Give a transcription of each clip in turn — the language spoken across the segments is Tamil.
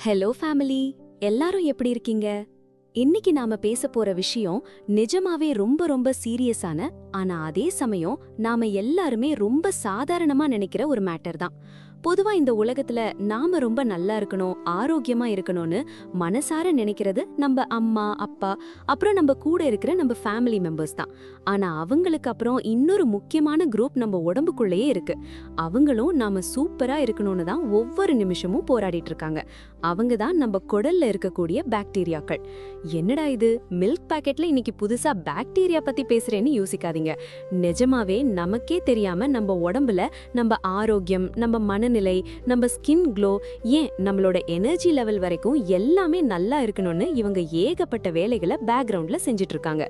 ஹலோ ஃபேமிலி, எல்லாரும் எப்படி இருக்கீங்க? இன்னைக்கு நாம பேச போற விஷயம் நிஜமாவே ரொம்ப ரொம்ப சீரியஸான, ஆனா அதே சமயம் நாம எல்லாருமே ரொம்ப சாதாரணமா நினைக்கிற ஒரு மேட்டர் தான். பொதுவா இந்த உலகத்துல நாம ரொம்ப நல்லா இருக்கணும், ஆரோக்கியமா இருக்கணும்னு மனசார நினைக்கிறது நம்ம அம்மா அப்பா, அப்புறம் நம்ம கூட இருக்கிற நம்ம ஃபேமிலி மெம்பர்ஸ் தான். ஆனா அவங்களுக்கு அப்புறம் இன்னொரு முக்கியமான குரூப் நம்ம உடம்புக்குள்ளேயே இருக்கு. அவங்களும் நாம சூப்பரா இருக்கணும்னு தான் ஒவ்வொரு நிமிஷமும் போராடிட்டு இருக்காங்க. அவங்க தான் நம்ம குடல்ல இருக்கக்கூடிய பாக்டீரியாக்கள். என்னடா இது, மில்க் பாக்கெட்ல இன்னைக்கு புதுசா பாக்டீரியா பத்தி பேசுறேன்னு யோசிக்காதீங்க. நிஜமாவே நமக்கே தெரியாம நம்ம உடம்புல நம்ம ஆரோக்கியம், நம்ம மனநிலை, நம்ம ஸ்கின் க்ளோ, ஏன் நம்மளோட எனர்ஜி லெவல் வரைக்கும் எல்லாமே நல்லா இருக்கணும்னு இவங்க ஏகப்பட்ட வேலைகளை பேக்ரவுண்ட்ல செஞ்சுட்டு இருக்காங்க.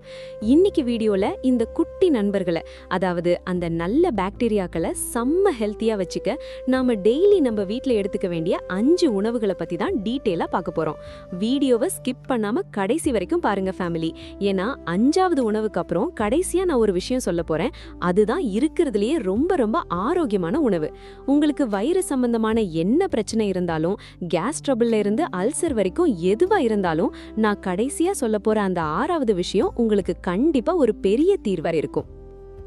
இன்னைக்கு வீடியோல இந்த குட்டி நண்பர்களை, அதாவது அந்த நல்ல பாக்டீரியாக்களை செம்ம ஹெல்த்தியா வச்சுக்க நாம டெய்லி நம்ம வீட்ல எடுத்துக்க வேண்டிய 5 உணவுகளை பத்தி தான் டீட்டெயிலா பார்க்க போறோம். வீடியோவை ஸ்கிப் பண்ணாம கடைசி வரைக்கும் பாருங்க ஃபேமிலி. ஏன்னா 5வது உணவுக்கு அப்புறம் கடைசியா நான் ஒரு விஷயம் சொல்ல போறேன். அதுதான் இருக்கிறதுலயே ரொம்ப ரொம்ப ஆரோக்கியமான உணவு. உங்களுக்கு வயிறு சம்பந்தமான என்ன பிரச்சனை இருந்தாலும், கேஸ் ட்ரபிள்ல இருந்து அல்சர் வரைக்கும் எதுவா இருந்தாலும், நான் கடைசியா சொல்ல போற அந்த 6வது விஷயம் உங்களுக்கு கண்டிப்பா ஒரு பெரிய தீர்வா இருக்கும்.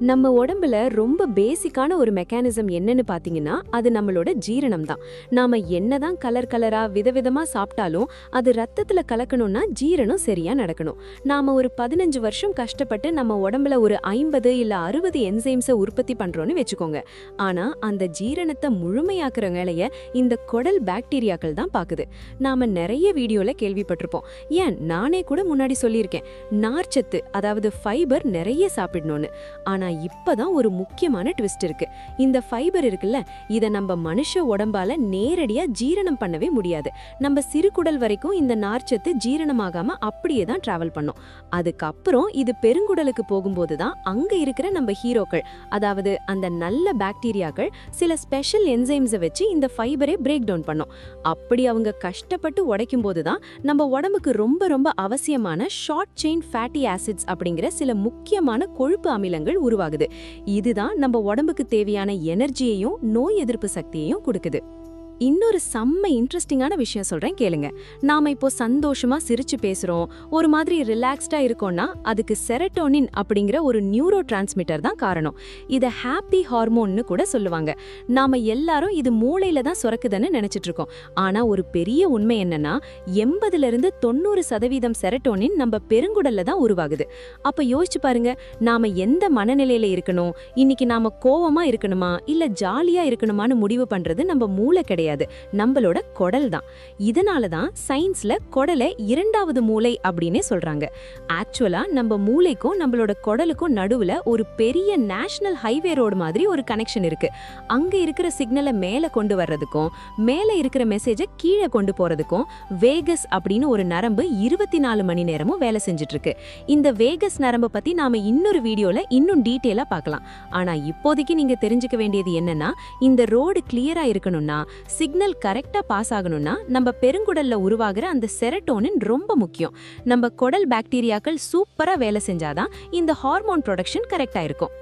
நம்ம உடம்புல ரொம்ப பேசிக்கான ஒரு மெக்கானிசம் என்னன்னு பாத்தீங்கன்னா, அது நம்மளோட ஜீரணம் தான். நாம என்னதான் கலர் கலரா விதவிதமா சாப்பிட்டாலும் அது ரத்தத்துல கலக்கணும்னா ஜீரணம் சரியா நடக்கணும். நாம ஒரு 15 வருஷம் கஷ்டப்பட்டு நம்ம உடம்புல ஒரு 50 இல்ல 60 என்சைம்ஸை உற்பத்தி பண்றோம்னு வச்சுக்கோங்க. ஆனா அந்த ஜீரணத்தை முழுமையாக்குற வேலைய இந்த குடல் பாக்டீரியாக்கள் தான் பாக்குது. நாம நிறைய வீடியோல கேள்விப்பட்டிருப்போம். ஏன் நானே கூட முன்னாடி சொல்லியிருக்கேன், நார்ச்சத்து அதாவது ஃபைபர் நிறைய சாப்பிடணும்னு. ஆனா இப்பதான் ஒரு முக்கியமான ட்விஸ்ட் இருக்கு. இந்த ஃபைபர் இருக்குல்ல, இத நம்ம மனுஷ உடம்பால நேரடியா ஜீரணம் பண்ணவே முடியாது. நம்ம சிறுகுடல் வரைக்கும் இந்த நார்ச்சத்து ஜீரணமாகாம அப்படியே தான் டிராவல் பண்ணும். அதுக்கப்புறம் இது பெருங்குடலுக்கு போகும்போது தான் அங்க இருக்கிற நம்ம ஹீரோக்கள், அதாவது அந்த நல்ல பாக்டீரியாக்கள் சில ஸ்பெஷல் என்சைம்ஸை வச்சு இந்த ஃபைபரை பிரேக் டவுன் பண்ணும். அப்படி அவங்க கஷ்டப்பட்டு உடைக்கும் போதுதான் நம்ம உடம்புக்கு ரொம்ப ரொம்ப அவசியமான ஷார்ட் செயின் ஃபேட்டி ஆசிட்ஸ் அப்படிங்கிற சில முக்கியமான கொழுப்பு அமிலங்கள் உருவாகுது. இதுதான் நம்ம உடம்புக்கு தேவையான எனர்ஜியையும் நோய் எதிர்ப்பு சக்தியையும் கொடுக்குது. இன்னொரு செம்ம இன்ட்ரெஸ்டிங்கான விஷயம் சொல்றேன் கேளுங்க. நாம இப்போ சந்தோஷமா சிரிச்சு பேசுறோம், ஒரு மாதிரி ரிலாக்ஸ்டா இருக்கோம்னா அதுக்கு செரட்டோனின் அப்படிங்கிற ஒரு நியூரோ டிரான்ஸ்மிட்டர் தான் காரணம். இத ஹாப்பி ஹார்மோன்னு கூட சொல்லுவாங்க. நாம எல்லாரும் இது மூளையில தான் சுரக்குதுன்னு நினைச்சிட்டு இருக்கோம். ஆனா ஒரு பெரிய உண்மை என்னன்னா, 80% செரட்டோனின் நம்ம பெருங்குடல்ல தான் உருவாகுது. அப்ப யோசிச்சு பாருங்க, நாம எந்த மனநிலையில இருக்கணும், இன்னைக்கு நாம கோவமா இருக்கணுமா இல்ல ஜாலியா இருக்கணுமான்னு முடிவு பண்றது நம்ம மூளை கிடையாது, நம்மளோட குடல் தான். இதனால தான் சயின்ஸ்ல குடலை 2வது மூளை அப்படினே சொல்றாங்க. ஆக்சுவலா நம்ம மூளைக்கும் நம்மளோட குடலுக்கும் நடுவுல ஒரு பெரிய நேஷனல் ஹைவே ரோடு மாதிரி ஒரு கனெக்ஷன் இருக்கு. அங்க இருக்கிற சிக்னலை மேல கொண்டு வர்றதுக்கும் மேல இருக்கிற மெசேஜை கீழே கொண்டு போறதுக்கும் வேகஸ் அப்படின்னு ஒரு நரம்பு 24 மணி நேரமும் வேலை செஞ்சுட்டு இருக்கு. இந்த வேகஸ் நரம்பு பத்தி நாம இன்னொரு வீடியோல இன்னும் டீட்டெயிலா பார்க்கலாம். ஆனா இப்போதைக்கு நீங்க தெரிஞ்சுக்க வேண்டியது என்னன்னா, இந்த ரோடு கிளியரா இருக்கணும்னா, சிக்னல் கரெக்டா பாஸ் ஆகணும்னா நம்ம பெருங்குடல்ல உருவாகிற அந்த செரட்டோனின் ரொம்ப முக்கியம். நம்ம குடல் பாக்டீரியாக்கள் சூப்பரா வேலை செஞ்சாதான் இந்த ஹார்மோன் ப்ரொடக்ஷன் கரெக்டா இருக்கும்.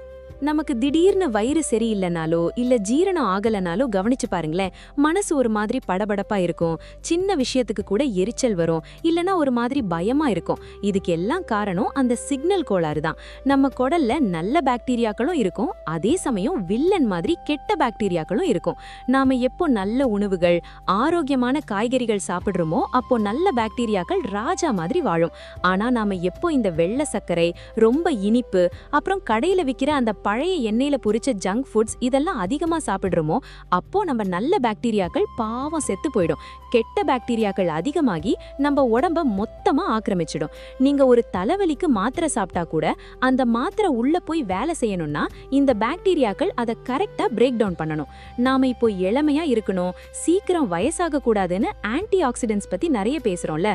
நமக்கு திடீர்னு வயிறு சரியில்லைனாலோ இல்ல ஜீரணம் ஆகலனாலோ கவனிச்சு பாருங்களேன், மனசு ஒரு மாதிரி படபடப்பா இருக்கும், சின்ன விஷயத்துக்கு கூட எரிச்சல் வரும், இல்லனா ஒரு மாதிரி பயமா இருக்கும். இதுக்கு எல்லாம் காரணம் அந்த சிக்னல் கோளாறு தான். நம்ம குடல்ல நல்ல பாக்டீரியாக்களும் இருக்கும், அதே சமயம் வில்லன் மாதிரி கெட்ட பாக்டீரியாக்களும் இருக்கும். நாம எப்போ நல்ல உணவுகள், ஆரோக்கியமான காய்கறிகள் சாப்பிடுறோமோ அப்போ நல்ல பாக்டீரியாக்கள் ராஜா மாதிரி வாழும். ஆனா நாம எப்போ இந்த வெள்ளை சர்க்கரை, ரொம்ப இனிப்பு, அப்புறம் கடையில விக்கிற அந்த பழைய எண்ணெயில பொரிச்ச ஜங்க் ஃபுட்ஸ் இதெல்லாம் அதிகமா சாப்பிடுறோமோ அப்போ நம்ம நல்ல பாக்டீரியாக்கள் பாவம் செத்து போயிடும். கெட்ட பாக்டீரியாக்கள் அதிகமாகி நம்ம உடம்ப மொத்தமா ஆக்கிரமிச்சிடும். நீங்க ஒரு தலைவலிக்கு மாத்திரை சாப்பிட்டா கூட அந்த மாத்திரை உள்ள போய் வேலை செய்யணும்னா இந்த பாக்டீரியாக்கள் அதை கரெக்டா பிரேக் டவுன் பண்ணணும். நாம இப்போ இளமையா இருக்கணும், சீக்கிரம் வயசாக கூடாதுன்னு ஆன்டி ஆக்சிடென்ட்ஸ் பத்தி நிறைய பேசுறோம்ல,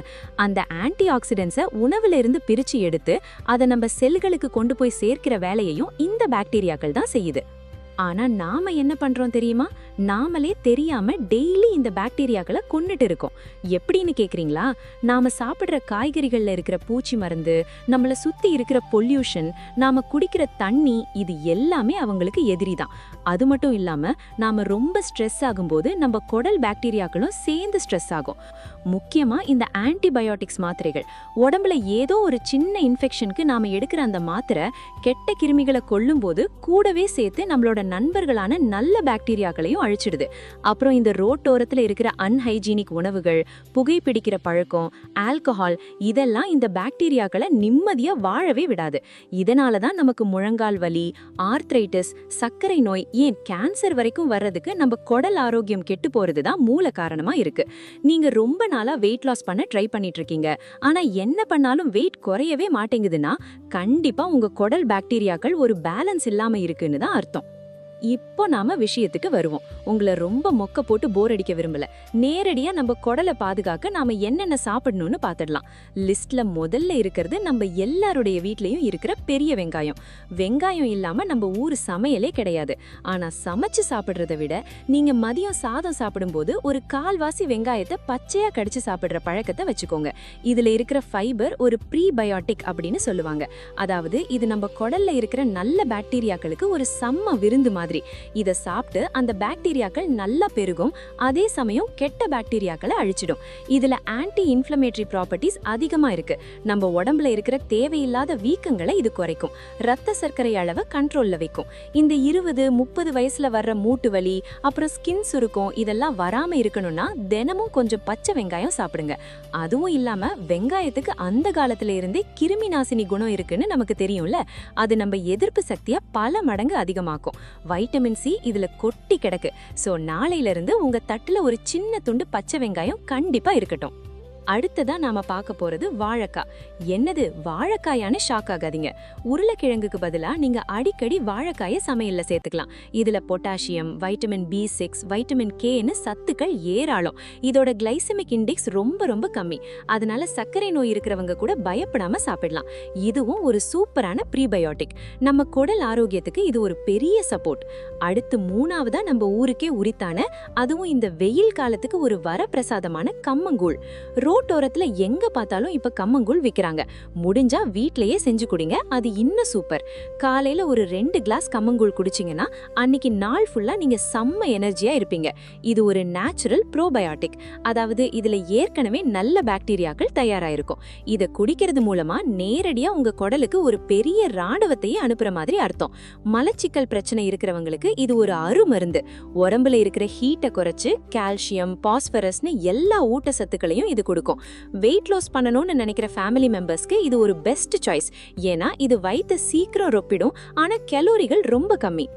அந்த ஆன்டி ஆக்சிடென்ட்ஸை உணவுல இருந்து பிரிச்சு எடுத்து அதை நம்ம செல்களுக்கு கொண்டு போய் சேர்க்கிற வேலையையும் இந்த பாக்டீரியாக்கள் தான் செய்யுது. ஆனா நாம என்ன பண்றோம் தெரியுமா? நாமளே தெரியாம டெய்லி இந்த பாக்டீரியாக்களை கொன்னுட்டு இருக்கோம். எப்படின்னு கேக்குறீங்களா? நாம சாப்பிடுற காய்கறிகள்ல இருக்கிற பூச்சி மருந்து, நம்மள சுத்தி இருக்கிற பொல்யூஷன், நாம குடிக்கிற தண்ணி, இது எல்லாமே அவங்களுக்கு எதிரிதான். அது மட்டும் இல்லாம நாம ரொம்ப ஸ்ட்ரெஸ் ஆகும்போது நம்ம குடல் பாக்டீரியாக்களும் சேர்ந்து ஸ்ட்ரெஸ் ஆகும். முக்கியமா இந்த ஆன்டிபயோட்டிக்ஸ் மாத்திரைகள், உடம்புல ஏதோ ஒரு சின்ன இன்ஃபெக்ஷனுக்கு நாம எடுக்கிற அந்த மாத்திரை கெட்ட கிருமிகளை கொல்லும் போது கூடவே சேர்த்து நம்மளோட நண்பர்களான நல்ல பாக்டீரியாக்களையும் அழிச்சிடுது. அப்புறம் இந்த ரோட்டோரத்துல இருக்கிற அன்ஹைஜீனிக் உணவுகள், புகைப்பிடிக்கிற பழக்கம், ஆல்கஹால், இதெல்லாம் இந்த பாக்டீரியாக்களை நிம்மதியா வாழவே விடாது. இதனாலதான் நமக்கு முழங்கால் வலி, ஆர்த்ரைட்டிஸ், சர்க்கரை நோய், ஏன் கேன்சர் வரைக்கும் வர்றதுக்கு நம்ம குடல் ஆரோக்கியம் கெட்டு போறதுதான் மூல காரணமா இருக்கு. நீங்க ரொம்ப நாளா வெயிட் லாஸ் பண்ண ட்ரை பண்ணிட்டு இருக்கீங்க, ஆனா என்ன பண்ணாலும் வெயிட் குறையவே மாட்டேங்குதுன்னா கண்டிப்பா உங்க குடல் பாக்டீரியாக்கள் ஒரு பேலன்ஸ் இல்லாம இருக்குன்னு தான் அர்த்தம். இப்போ நாம விஷயத்துக்கு வருவோம். உங்களை ரொம்ப மொக்க போட்டு போர் அடிக்க விரும்பல. நேரடியா நம்ம குடலை பாதுகாக்க நாம என்னென்ன சாப்பிடணும்னு பாத்துடலாம். லிஸ்ட்ல முதல்ல இருக்கிறது நம்ம எல்லாருடைய வீட்லயும் இருக்கிற பெரிய வெங்காயம். வெங்காயம் இல்லாம நம்ம ஊர் சமையலே கிடையாது. ஆனா சமைச்சு சாப்பிடுறத விட நீங்க மதியம் சாதம் சாப்பிடும்போது ஒரு கால்வாசி வெங்காயத்தை பச்சையா கடிச்சு சாப்பிடுற பழக்கத்தை வச்சுக்கோங்க. இதுல இருக்கிற ஃபைபர் ஒரு ப்ரீபயோட்டிக் அப்படின்னு சொல்லுவாங்க. அதாவது இது நம்ம குடல்ல இருக்கிற நல்ல பாக்டீரியாக்களுக்கு ஒரு செம்ம விருந்து மாதிரி. இத சாப்பிட்டு அந்த பாக்டீரியாக்கள் நல்லா பெருகும், அதே சமயம் கெட்ட பாக்டீரியாக்களை அழிச்சிடும். இதுல ஆன்டி இன்ஃப்ளமேட்டரி ப்ராப்பர்ட்டிஸ் அதிகமா இருக்கு. நம்ம உடம்புல இருக்கிற தேவையில்லாத வீக்கங்களை இது குறைக்கும், ரத்த சர்க்கரை அளவை கண்ட்ரோல்ல வைக்கும். இந்த 20-30 வயசுல வர்ற மூட்டு வலி, அப்புறம் ஸ்கின் சுருக்கம், இதெல்லாம் வராம இருக்கணும்னா தினமும் கொஞ்சம் பச்சை வெங்காயம் சாப்பிடுங்க. அதுவும் இல்லாம வெங்காயத்துக்கு அந்த காலத்துல இருந்தே கிருமி நாசினி குணம் இருக்குன்னு நமக்கு தெரியும்ல, அது நம்ம எதிர்ப்பு சக்தியை பல மடங்கு அதிகமாக்கும். வைட்டமின் சி இதுல கொட்டி கிடக்கு. சோ நாளையில இருந்து உங்க தட்டுல ஒரு சின்ன துண்டு பச்சை வெங்காயம் கண்டிப்பா இருக்கட்டும். அடுத்ததா நாம பார்க்க போறது வாழைக்காய். என்னது வாழைக்காயான்னு ஷாக் ஆகாதீங்க. உருளைக்கிழங்குக்கு பதிலா நீங்க அடிக்கடி வாழைக்காயை சமையல்ல சேர்த்துக்கலாம். இதுல பொட்டாசியம், வைட்டமின் B6, வைட்டமின் Kன்னு சத்துக்கள் ஏராளம். இதோட கிளைசெமிக் இண்டெக்ஸ் ரொம்ப ரொம்ப கம்மி. அதனால சர்க்கரை நோய் இருக்கிறவங்க கூட பயப்படாம சாப்பிடலாம். இதுவும் ஒரு சூப்பரான ப்ரீபயோட்டிக். நம்ம குடல் ஆரோக்கியத்துக்கு இது ஒரு பெரிய சப்போர்ட். அடுத்து மூணாவதா நம்ம ஊருக்கே உரித்தான, அதுவும் இந்த வெயில் காலத்துக்கு ஒரு வரப்பிரசாதமான கம்மங்கூழ். ரோட்டோரத்துல எங்க பார்த்தாலும் இப்ப கம்மங்கூழ் விக்கிறாங்க. முடிஞ்சா வீட்லயே செஞ்சு குடிங்க, அது இன்னும் சூப்பர். காலையில ஒரு 2 கிளாஸ் கம்மங்கூழ் குடிச்சிங்கன்னா அன்னைக்கு நாள் ஃபுல்லா நீங்க செம்ம எனர்ஜியா இருப்பீங்க. இது ஒரு நேச்சுரல் ப்ரோபயோட்டிக், அதாவது இதுல ஏற்கனவே நல்ல பாக்டீரியாக்கள் தயாராயிருக்கும். இத குடிக்கிறது மூலமா நேரடியா உங்க குடலுக்கு ஒரு பெரிய ராணுவத்தையே அனுப்புற மாதிரி அர்த்தம். மலச்சிக்கல் பிரச்சனை இருக்கிறவங்களுக்கு இது ஒரு அருமருந்து. உடம்புல இருக்கிற ஹீட்டை குறைச்சு கால்சியம், பாஸ்பரஸ்னு எல்லா ஊட்டச்சத்துக்களையும் இது கொடுக்கும். வெயிட் லாஸ் பண்ணணும்னு நினைக்கிற ஃபேமிலி மெம்பர்ஸ்க்கு இது ஒரு பெஸ்ட் சாய்ஸ். ஏன்னா இது வயித்தை சீக்கிரம் ரொப்பிடும், ஆனா கலோரிகள் ரொம்ப கம்மி.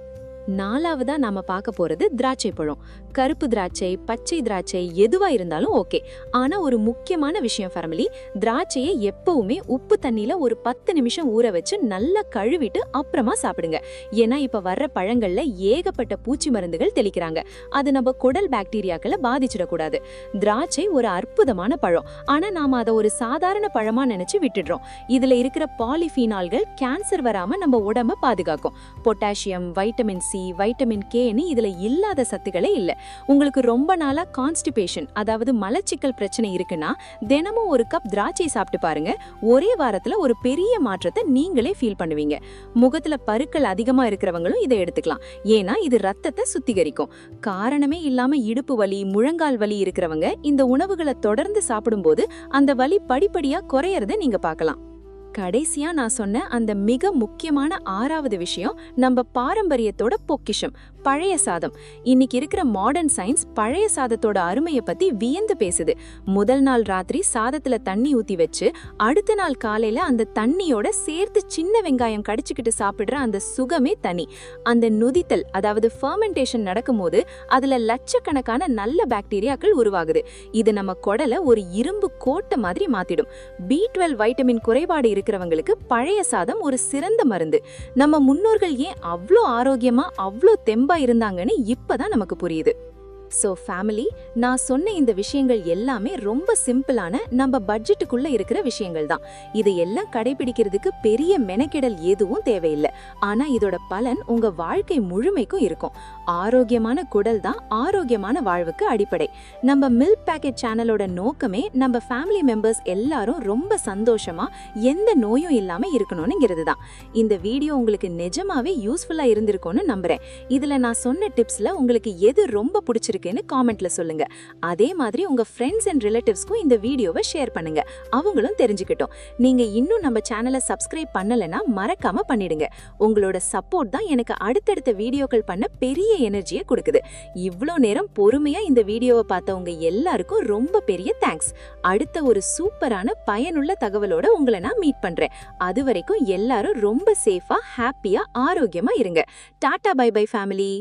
நாலாவதா நாம பார்க்க போறது திராட்சை பழம். கருப்பு திராட்சை, பச்சை திராட்சை, எதுவா இருந்தாலும் ஓகே. ஆனா ஒரு முக்கியமான விஷயம் ஃபேமிலி, திராட்சையை எப்பவுமே உப்பு தண்ணியில ஒரு 10 நிமிஷம் ஊற வச்சு நல்லா கழுவிட்டு அப்புறமா சாப்பிடுங்க. ஏன்னா இப்ப வர்ற பழங்கள்ல ஏகப்பட்ட பூச்சி மருந்துகள் தெளிக்கிறாங்க. அது நம்ம குடல் பாக்டீரியாக்களை பாதிச்சிடக்கூடாது. திராட்சை ஒரு அற்புதமான பழம், ஆனா நாம அதை ஒரு சாதாரண பழமா நினைச்சு விட்டுடுறோம். இதுல இருக்கிற பாலிஃபீனால்கள் கேன்சர் வராம நம்ம உடம்ப பாதுகாக்கும். பொட்டாசியம், வைட்டமின் சி, வைட்டமின் Kன்னு இதுல இல்லாத சத்துக்களே இல்ல. உங்களுக்கு ரொம்ப நாளா கான்ஸ்டிபேஷன், அதாவது மலச்சிக்கல் பிரச்சனை இருக்குன்னா தினமும் ஒரு கப் திராட்சை சாப்பிட்டு பாருங்க. ஒரே வாரத்துல ஒரு பெரிய மாற்றத்தை நீங்களே ஃபீல் பண்ணுவீங்க. முகத்துல பருக்கள் அதிகமா இருக்கிறவங்களும் இதை எடுத்துக்கலாம். ஏன்னா இது ரத்தத்தை சுத்திகரிக்கும். காரணமே இல்லாம இடுப்பு வலி, முழங்கால் வலி இருக்கிறவங்க இந்த உணவுகளை தொடர்ந்து சாப்பிடும்போது அந்த வலி படிப்படியா குறையறத நீங்க பார்க்கலாம். கடைசியா நான் சொன்ன அந்த மிக முக்கியமான 6வது விஷயம் நம்ம பாரம்பரியத்தோட பொக்கிஷம், பழைய சாதம். இன்னைக்கு இருக்கிற மாடர்ன் சயின்ஸ் பழைய சாதத்தோட அருமையை பத்தி வியந்து பேசுது. முதல் நாள் ராத்திரி சாதத்துல தண்ணி ஊத்தி வச்சு அடுத்த நாள் காலையில அந்த தண்ணியோட சேர்த்து சின்ன வெங்காயம் கடிச்சுக்கிட்டு சாப்பிடுற அந்த சுகமே தனி. அந்த நொதித்தல், அதாவது ஃபெர்மெண்டேஷன் நடக்கும்போது அதுல லட்சக்கணக்கான நல்ல பாக்டீரியாக்கள் உருவாகுது. இது நம்ம குடலை ஒரு இரும்பு கோட்டை மாதிரி மாத்திடும். B12 வைட்டமின் குறைபாடு இருக்கிறவங்களுக்கு பழைய சாதம் ஒரு சிறந்த மருந்து. நம்ம முன்னோர்கள் ஏன் அவ்ளோ ஆரோக்கியமா அவ்ளோ தெம்பா இருந்தாங்கன்னு இப்பதான் நமக்கு புரியுது. சோ ஃபேமிலி, நான் சொன்ன இந்த விஷயங்கள் எல்லாமே ரொம்ப சிம்பிளான நம்ம பட்ஜெட்டுக்குள்ள இருக்கிற விஷயங்கள் தான். இதையெல்லாம் கடைபிடிக்கிறதுக்கு பெரிய மெனக்கெடல் எதுவும் தேவையில்லை. ஆனா இதோட பலன் உங்க வாழ்க்கை முழுமைக்கும் இருக்கும். ஆரோக்கியமான குடல் தான் ஆரோக்கியமான வாழ்வுக்கு அடிப்படை. நம்ம மில்க் பேக்கெட் சேனலோட நோக்கமே நம்ம ஃபேமிலி மெம்பர்ஸ் எல்லாரும் ரொம்ப சந்தோஷமா எந்த நோயும் இல்லாம இருக்கணும்ங்கிறது தான். இந்த வீடியோ உங்களுக்கு நிஜமாவே யூஸ்ஃபுல்லா இருந்திருக்கும்னு நம்புறேன். இதுல நான் சொன்ன டிப்ஸ்ல உங்களுக்கு எது ரொம்ப பிடிச்சிருக்குன்னு காமெண்ட்ல சொல்லுங்க. அதே மாதிரி உங்க ஃப்ரெண்ட்ஸ் அண்ட் ரிலேட்டிவ்ஸ்க்கும் இந்த வீடியோவை ஷேர் பண்ணுங்க. அவங்களும் தெரிஞ்சுக்கிட்டோம். நீங்க இன்னும் நம்ம சேனலை சப்ஸ்கிரைப் பண்ணலனா மறக்காம பண்ணிடுங்க. உங்களோட சப்போர்ட் தான் எனக்கு அடுத்தடுத்த வீடியோக்கள் பண்ண பெரிய எனர்ஜியை கொடுக்குது. இவ்ளோ நேரம் பொறுமையா இந்த வீடியோவை பார்த்தவங்க எல்லாருக்கும் ரொம்ப பெரிய தேங்க்ஸ். அடுத்த ஒரு சூப்பரான பயனுள்ள தகவலோட உங்களை நான் மீட் பண்றேன். அது வரைக்கும் எல்லாரும் ரொம்ப சேஃபா, ஹாப்பியா, ஆரோக்கியமா இருங்க. Tata bye bye family.